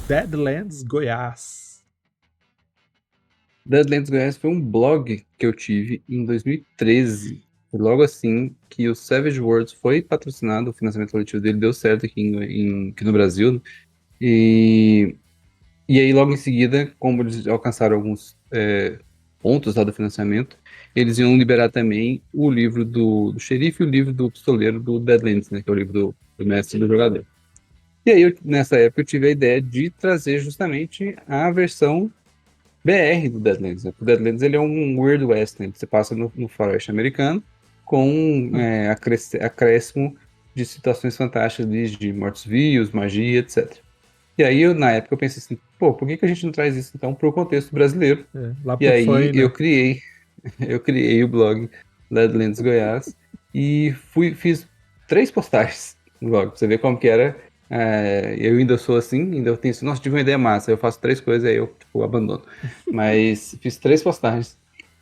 Deadlands Goiás. Deadlands Goiás foi um blog que eu tive em 2013. Foi logo assim que o Savage Worlds foi patrocinado, o financiamento coletivo dele deu certo aqui no Brasil, né? E, e aí, logo em seguida, como eles alcançaram alguns pontos lá do financiamento, eles iam liberar também o livro do xerife e o livro do pistoleiro do Deadlands, né? Que é o livro do mestre do jogador. E aí, nessa época, eu tive a ideia de trazer justamente a versão BR do Deadlands, né? O Deadlands ele é um Weird West, né? Você passa no faroeste americano com acréscimo de situações fantásticas de mortos-vivos, magia, etc. E aí, na época, eu pensei assim, pô, por que a gente não traz isso, então, para o contexto brasileiro? Lá E pro aí, fã, né? eu criei o blog Deadlands Goiás e fiz 3 postagens no blog, pra você ver como que era. Eu ainda sou assim, ainda tenho assim, nossa, tive uma ideia massa, eu faço 3 coisas, aí eu, tipo, abandono. Mas fiz 3 postagens,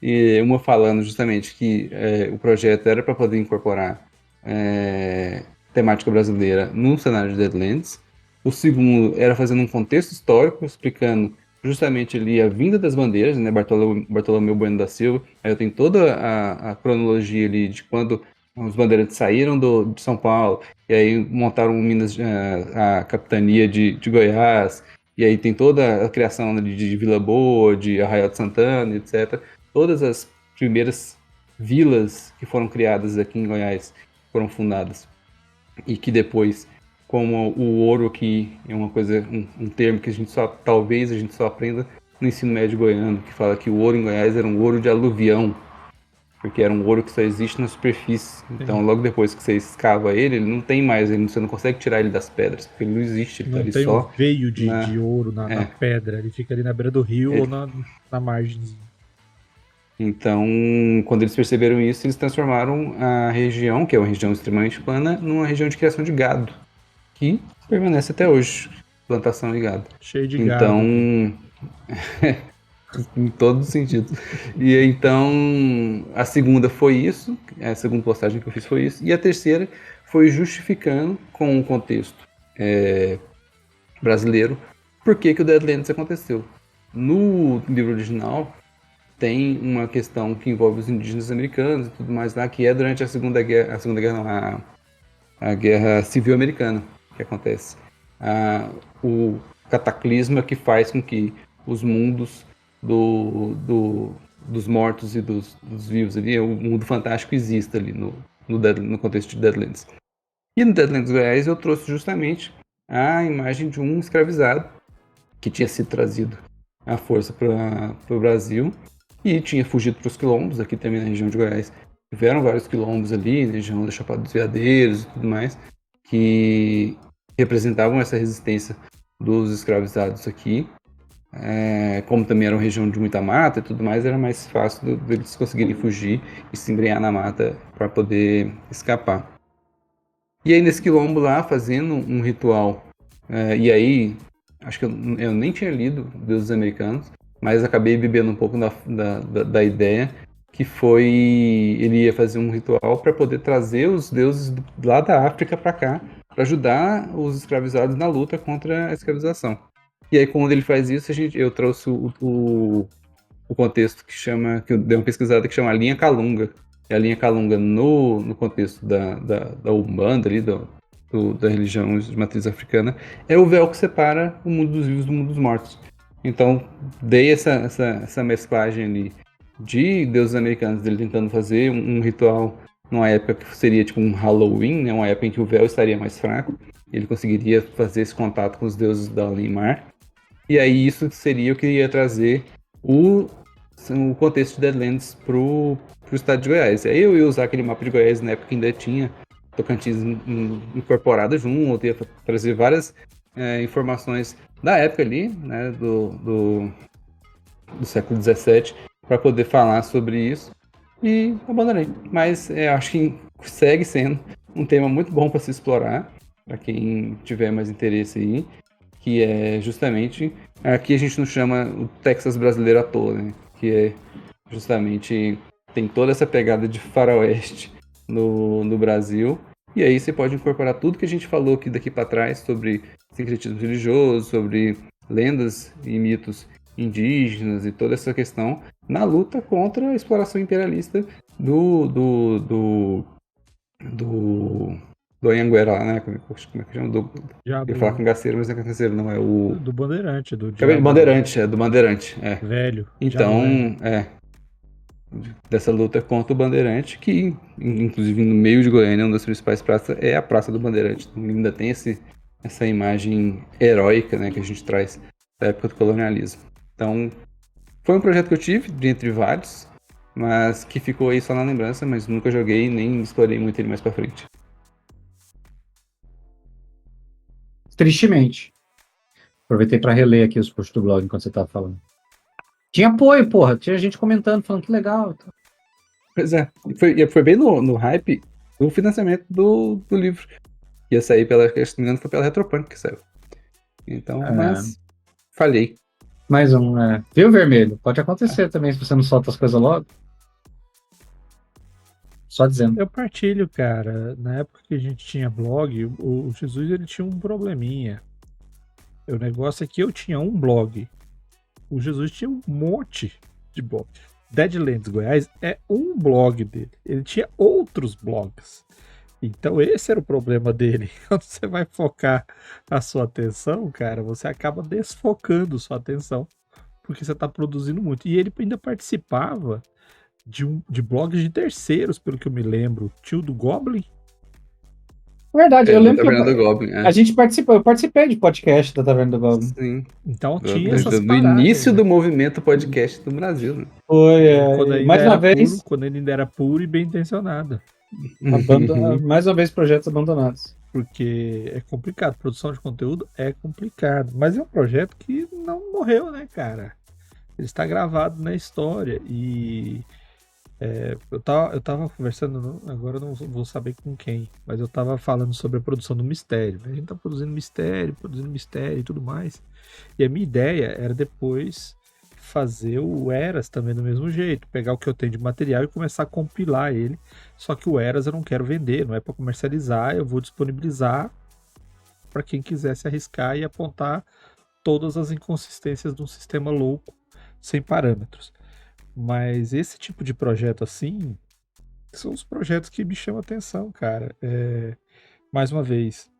e uma falando justamente que o projeto era para poder incorporar é, temática brasileira num cenário de Deadlands. O segundo era fazendo um contexto histórico, explicando justamente ali a vinda das bandeiras, né, Bartolomeu Bueno da Silva. Aí eu tenho toda a cronologia ali de quando os bandeirantes saíram de São Paulo, e aí montaram a capitania de Goiás, e aí tem toda a criação ali de Vila Boa, de Arraial de Santana, etc. Todas as primeiras vilas que foram criadas aqui em Goiás foram fundadas e que depois, como o ouro, que é uma coisa, um termo que talvez a gente só aprenda no ensino médio goiano, que fala que o ouro em Goiás era um ouro de aluvião, porque era um ouro que só existe na superfície. Então, Sim. logo depois que você escava ele não tem mais, você não consegue tirar ele das pedras, porque ele não existe, ele está Não ali tem um só veio de na. ouro na É, pedra. Ele fica ali na beira do rio ou ele, na margenzinha. então, quando eles perceberam isso, eles transformaram a região, que é uma região extremamente plana, numa região de criação de gado, que permanece até hoje, plantação de gado. Cheio de gado Então, aqui. em todos os sentidos. E então, a segunda foi isso, a segunda postagem que eu fiz foi isso, e a terceira foi justificando com o contexto brasileiro por que o Deadlands aconteceu. No livro original, tem uma questão que envolve os indígenas americanos e tudo mais lá, que é durante a Segunda Guerra não, a Guerra Civil Americana que acontece. O cataclisma que faz com que os mundos dos mortos e dos vivos ali, o mundo fantástico exista ali no contexto de Deadlands. E no Deadlands Goiás eu trouxe justamente a imagem de um escravizado que tinha sido trazido à força para o Brasil e tinha fugido para os quilombos, aqui também na região de Goiás. Tiveram vários quilombos ali, na região da Chapada dos Veadeiros e tudo mais, que representavam essa resistência dos escravizados aqui. Como também era uma região de muita mata e tudo mais, era mais fácil deles conseguirem fugir e se embrenhar na mata para poder escapar. E aí nesse quilombo lá, fazendo um ritual, e aí, acho que eu nem tinha lido Deuses Americanos, mas acabei bebendo um pouco da ideia, que foi, ele ia fazer um ritual para poder trazer os deuses lá da África para cá, para ajudar os escravizados na luta contra a escravização. E aí, quando ele faz isso, eu trouxe o contexto que eu dei uma pesquisada que chama linha Calunga. E a linha Calunga, no contexto da Umbanda, ali, da religião de matriz africana, é o véu que separa o mundo dos vivos do mundo dos mortos. Então, dei essa mesclagem ali de deuses americanos, dele tentando fazer um ritual numa época que seria tipo um Halloween, né, uma época em que o véu estaria mais fraco, ele conseguiria fazer esse contato com os deuses da Além-Mar. E aí isso seria o que ia trazer o, o contexto de Deadlands pro estado de Goiás. Aí eu ia usar aquele mapa de Goiás na época que ainda tinha Tocantins incorporado junto, ia trazer várias informações da época ali, né, do século XVII, para poder falar sobre isso. E abandonei. Mas acho que segue sendo um tema muito bom para se explorar, para quem tiver mais interesse aí, que é justamente, aqui a gente não chama o Texas brasileiro à toa, né? Que é justamente, tem toda essa pegada de faroeste no Brasil, E aí você pode incorporar tudo que a gente falou aqui daqui para trás sobre sincretismo religioso, sobre lendas e mitos indígenas e toda essa questão na luta contra a exploração imperialista do Anhanguera lá, né? Como é que chama? Eu ia falar Diabo cangaceiro, mas não é cangaceiro, não, é o do Bandeirante, do Cabelo Diabo Bandeirante, do Bandeirante, é. Velho, Diabo Então, Velho. dessa luta contra o Bandeirante, que inclusive no meio de Goiânia, uma das principais praças é a Praça do Bandeirante. Então, ainda tem essa imagem heróica, né, que a gente traz da época do colonialismo. Então, foi um projeto que eu tive, dentre vários, mas que ficou aí só na lembrança, mas nunca joguei nem explorei muito ele mais pra frente. Tristemente. Aproveitei para reler aqui os posts do blog enquanto você tava falando. Tinha apoio, porra. Tinha gente comentando, falando que legal. Pois é, foi bem no hype do financiamento do livro. Ia sair pela, se não me engano, foi pela Retropunk que saiu. Então, mas falhei. Mais um, Viu, Vermelho? Pode acontecer também se você não solta as coisas logo. Só dizendo. Eu partilho, cara. Na época que a gente tinha blog, o Jesus ele tinha um probleminha. O negócio é que eu tinha um blog. O Jesus tinha um monte de blog. Deadlands Goiás é um blog dele. Ele tinha outros blogs. Então esse era o problema dele. Quando você vai focar a sua atenção, cara, você acaba desfocando sua atenção. Porque você está produzindo muito. E ele ainda participava de blogs de terceiros, pelo que eu me lembro. Tio do Goblin. Verdade, eu lembro Taverna do que Goblin, a gente participou. Eu participei de podcast da Taverna do Goblin. Sim. Então tinha essas Do paradas, início né? do movimento podcast do Brasil, né? Foi, Quando ainda mais uma era vez, puro, quando ele ainda era puro e bem intencionado. mais uma vez projetos abandonados. Porque é complicado, produção de conteúdo é complicado. Mas é um projeto que não morreu, né, cara? Ele está gravado na história. E eu tava conversando, agora eu não vou saber com quem, mas eu tava falando sobre a produção do mistério. Né? A gente tá produzindo mistério e tudo mais. E a minha ideia era depois fazer o Eras também do mesmo jeito, pegar o que eu tenho de material e começar a compilar ele. Só que o Eras eu não quero vender, não é para comercializar, eu vou disponibilizar para quem quiser se arriscar e apontar todas as inconsistências de um sistema louco sem parâmetros. Mas esse tipo de projeto assim são os projetos que me chamam a atenção, cara. Mais uma vez,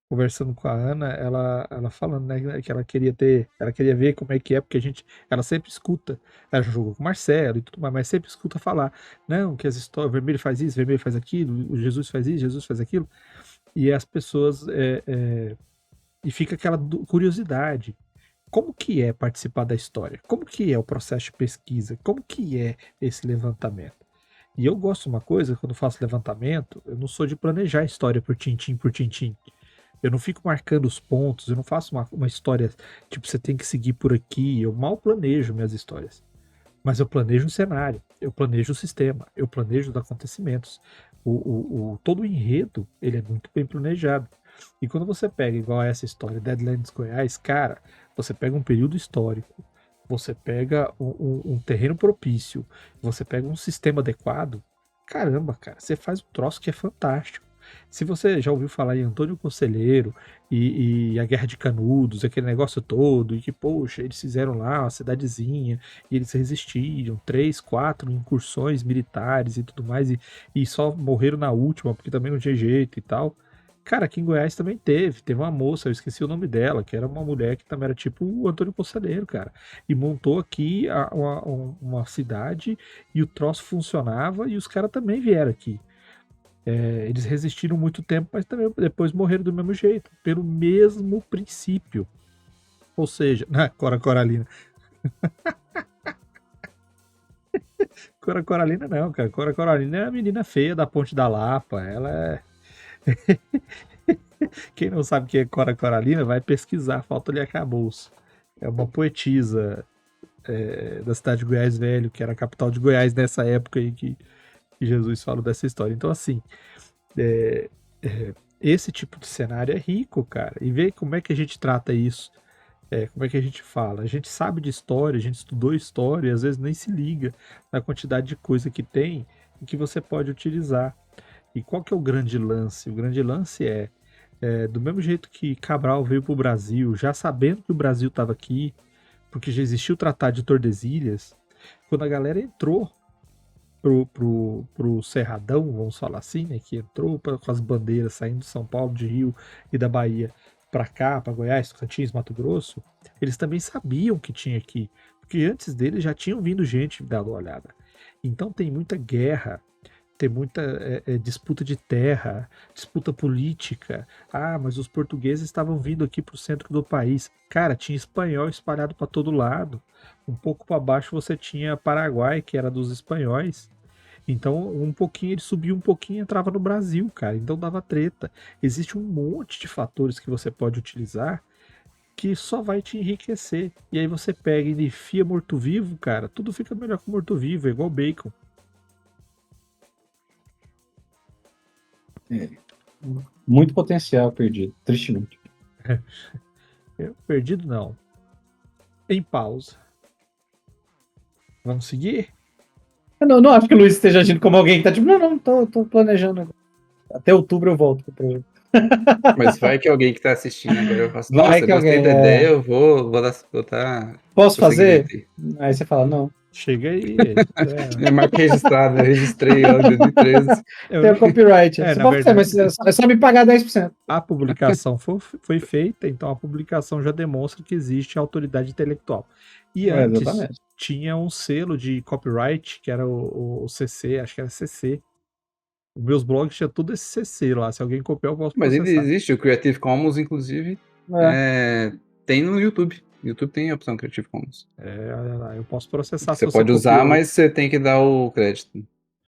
conversando com a Ana, ela falando, né, que ela queria ver como é que é, porque ela sempre escuta, ela já jogou com o Marcelo e tudo mais, mas sempre escuta falar, não, que as histórias, Vermelho faz isso, Vermelho faz aquilo, o Jesus faz isso, Jesus faz aquilo, e as pessoas, e fica aquela curiosidade, como que é participar da história? Como que é o processo de pesquisa? Como que é esse levantamento? E eu gosto de uma coisa, quando eu faço levantamento, eu não sou de planejar a história por tintim por tintim. Eu não fico marcando os pontos, eu não faço uma história, tipo, você tem que seguir por aqui. Eu mal planejo minhas histórias. Mas eu planejo o cenário, eu planejo o sistema, eu planejo os acontecimentos. Todo o enredo, ele é muito bem planejado. E quando você pega, igual essa história, Deadlands Goiás, cara, você pega um período histórico, você pega um terreno propício, você pega um sistema adequado, caramba, cara, você faz um troço que é fantástico. Se você já ouviu falar em Antônio Conselheiro e a Guerra de Canudos, aquele negócio todo, e que, poxa, eles fizeram lá uma cidadezinha, e eles resistiram, 3, 4 incursões militares e tudo mais, e só morreram na última, porque também não tinha jeito e tal. Cara, aqui em Goiás também teve uma moça, eu esqueci o nome dela, que era uma mulher que também era tipo o Antônio Conselheiro, cara. E montou aqui uma cidade e o troço funcionava e os caras também vieram aqui. Eles resistiram muito tempo, mas também depois morreram do mesmo jeito, pelo mesmo princípio. Ou seja, Cora Coralina. Cora Coralina não, cara. Cora Coralina é a menina feia da Ponte da Lapa. Ela é. Quem não sabe o que é Cora Coralina, vai pesquisar, falta-lhe acabouço. É uma poetisa da cidade de Goiás Velho, que era a capital de Goiás nessa época aí que Jesus fala dessa história. Então, assim, esse tipo de cenário é rico, cara. E ver como é que a gente trata isso. Como é que a gente fala? A gente sabe de história, a gente estudou história, e às vezes nem se liga na quantidade de coisa que tem e que você pode utilizar. E qual que é o grande lance? O grande lance do mesmo jeito que Cabral veio para o Brasil, já sabendo que o Brasil estava aqui, porque já existia o Tratado de Tordesilhas, quando a galera entrou pro Cerradão, vamos falar assim, né, que entrou com as bandeiras saindo de São Paulo, de Rio e da Bahia para cá, para Goiás, Tocantins, Mato Grosso, eles também sabiam que tinha aqui, porque antes deles já tinham vindo gente dar uma olhada. Então tem muita guerra, tem muita disputa de terra, disputa política. Ah, mas os portugueses estavam vindo aqui para o centro do país. Cara, tinha espanhol espalhado para todo lado. Um pouco para baixo você tinha Paraguai, que era dos espanhóis. Então, um pouquinho ele subia um pouquinho e entrava no Brasil, cara. Então dava treta. Existe um monte de fatores que você pode utilizar que só vai te enriquecer. E aí você pega e enfia morto-vivo, cara. Tudo fica melhor com morto-vivo, é igual bacon. Muito potencial perdido, tristemente. Perdido não. Em pausa. Vamos seguir? Eu não acho que o Luiz esteja agindo como alguém que tá tipo, não, tô planejando. Até outubro eu volto pro projeto. Mas vai que alguém que tá assistindo agora eu faço, Vai nossa, que gostei alguém, da ideia, eu vou botar. Posso fazer? prosseguimento Aí você fala, não. Chega aí. aí. É marca registrada, eu registrei ó, em 2013. Tem o copyright. Você na pode fazer, verdade, mas é só me pagar 10%. a publicação foi feita, então a publicação já demonstra que existe autoridade intelectual. E antes Exatamente. tinha um selo de copyright, que era o CC, acho que era CC. Os meus blogs tinha tudo esse CC lá. Se alguém copiar, eu posso Mas ainda processar. existe o Creative Commons, inclusive, tem no YouTube. YouTube tem a opção Creative Commons. Eu posso processar. Você pode usar, mas você tem que dar o crédito.